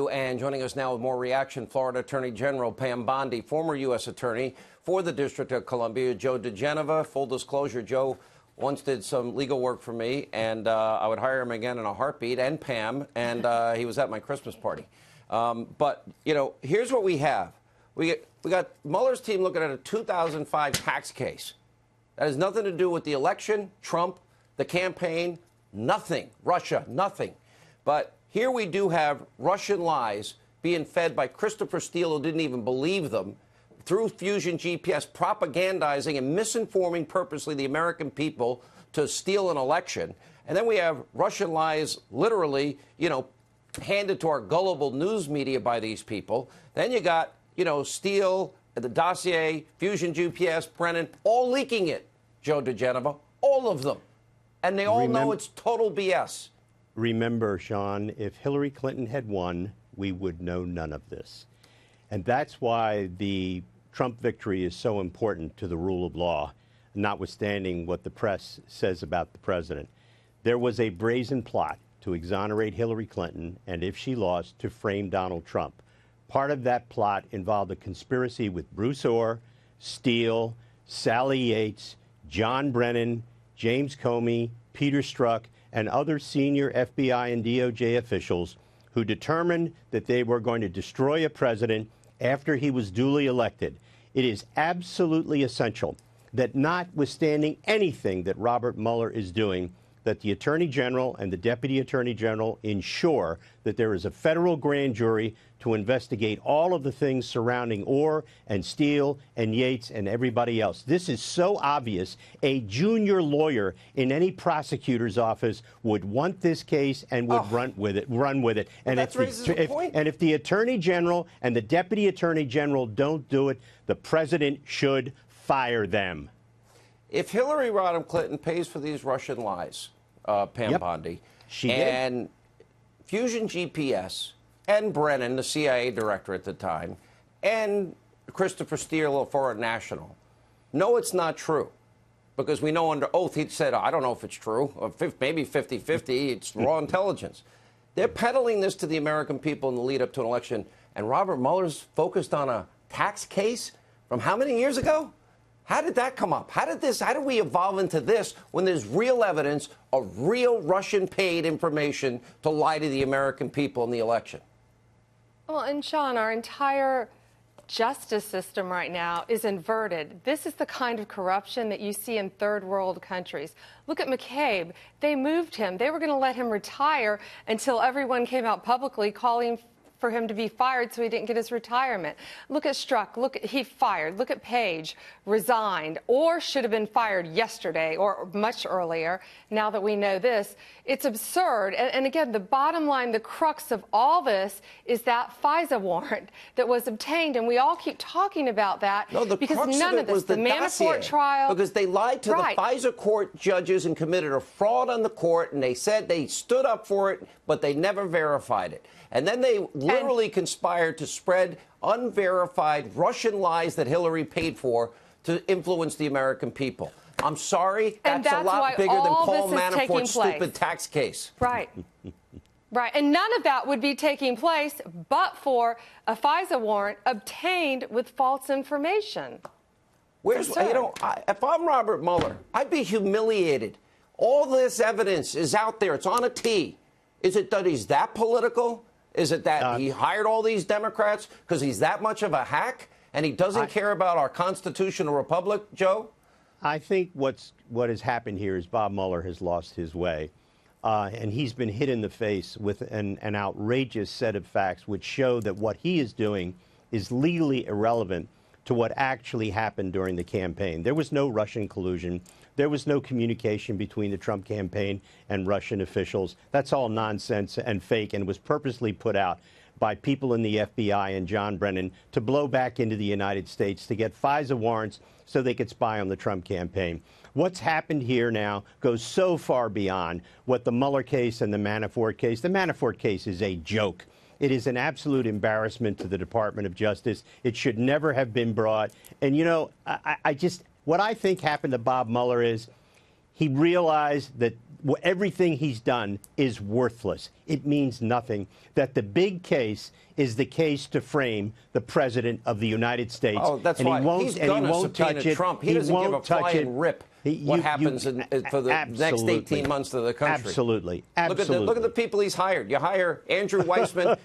And joining us now with more reaction, Florida Attorney General Pam Bondi, former U.S. Attorney for the District of Columbia, Joe DiGenova. Full disclosure, Joe once did some legal work for me, and I would hire him again in a heartbeat, and Pam, and he was at my Christmas party. But, you know, here's what we have. We got Mueller's team looking at a 2005 tax case. That has nothing to do with the election, Trump, the campaign, nothing. Russia, nothing. But here we do have Russian lies being fed by Christopher Steele, who didn't even believe them, through Fusion GPS, propagandizing and misinforming purposely the American people to steal an election. And then we have Russian lies literally, you know, handed to our gullible news media by these people. Then you got, you know, Steele, the dossier, Fusion GPS, Brennan, all leaking it, Joe DiGenova, all of them. And they all know it's total BS. Remember, Sean, if Hillary Clinton had won, we would know none of this. And that's why the Trump victory is so important to the rule of law, notwithstanding what the press says about the president. There was a brazen plot to exonerate Hillary Clinton, and if she lost, to frame Donald Trump. Part of that plot involved a conspiracy with Bruce Orr, Steele, Sally Yates, John Brennan, James Comey, Peter Strzok, and other senior FBI and DOJ officials who determined that they were going to destroy a president after he was duly elected. It is absolutely essential that, notwithstanding anything that Robert Mueller is doing, that the Attorney General and the Deputy Attorney General ensure that there is a federal grand jury to investigate all of the things surrounding Orr and Steele and Yates and everybody else. This is so obvious. A junior lawyer in any prosecutor's office would want this case and would run with it. And if the Attorney General and the Deputy Attorney General don't do it, the president should fire them. If Hillary Rodham Clinton pays for these Russian lies, Pam Bondi, and Fusion GPS, and Brennan, the CIA director at the time, and Christopher Steele, a foreign national, no, it's not true. Because we know under oath he said, I don't know if it's true, or maybe 50-50, it's raw intelligence. They're peddling this to the American people in the lead up to an election, and Robert Mueller's focused on a tax case from how many years ago? How did that come up? How did we evolve into this when there's real evidence of real Russian paid information to lie to the American people in the election? Well, and Sean, our entire justice system right now is inverted. This is the kind of corruption that you see in third world countries. Look at McCabe. They moved him. They were going to let him retire until everyone came out publicly calling for him to be fired so he didn't get his retirement. Look at Strzok. He fired. Look at Page, resigned, or should have been fired yesterday or much earlier. Now that we know this, it's absurd. And again, the bottom line, the crux of all this is that FISA warrant that was obtained, and we all keep talking about that. No, the because crux none of of this, was the Manafort trial, because they lied to the FISA court judges and committed a fraud on the court, and they said they stood up for it, but they never verified it. And then they literally conspired to spread unverified Russian lies that Hillary paid for to influence the American people. I'm sorry, that's a lot bigger than Paul Manafort's stupid tax case. Right. Right. And none of that would be taking place but for a FISA warrant obtained with false information. If I'm Robert Mueller, I'd be humiliated. All this evidence is out there. It's on a tee. Is it that he's that political? Is it that he hired all these Democrats because he's that much of a hack and he doesn't care about our constitutional republic, Joe? I think what has happened here is Bob Mueller has lost his way. And he's been hit in the face with an outrageous set of facts which show that what he is doing is legally irrelevant to what actually happened during the campaign. There was no Russian collusion. There was no communication between the Trump campaign and Russian officials. That's all nonsense and fake, and was purposely put out by people in the FBI and John Brennan to blow back into the United States to get FISA warrants so they could spy on the Trump campaign. What's happened here now goes so far beyond what the Mueller case and the Manafort case. The Manafort case is a joke. It is an absolute embarrassment to the Department of Justice. It should never have been brought. And, you know, what I think happened to Bob Mueller is he realized that everything he's done is worthless. It means nothing. That the big case is the case to frame the president of the United States. Oh, that's and why he won't, he's and going he to won't subpoena touch it. Trump. He doesn't give a flying rip what happens for the next 18 months to the country. Absolutely. Absolutely. Look at the people he's hired. You hire Andrew Weissman.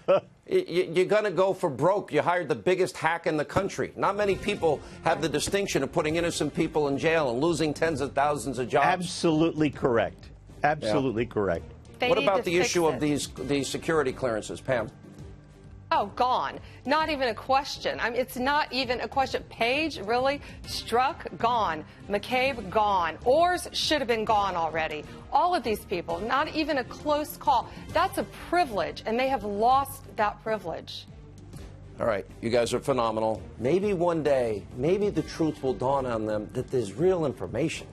You're going to go for broke. You hired the biggest hack in the country. Not many people have the distinction of putting innocent people in jail and losing tens of thousands of jobs. Absolutely correct. Absolutely correct. What about the issue of these security clearances, Pam? Oh, gone. Not even a question. I mean, it's not even a question. Page, really? Strzok, gone. McCabe, gone. Orrs should have been gone already. All of these people, not even a close call. That's a privilege, and they have lost that privilege. All right, you guys are phenomenal. Maybe one day, maybe the truth will dawn on them that there's real information.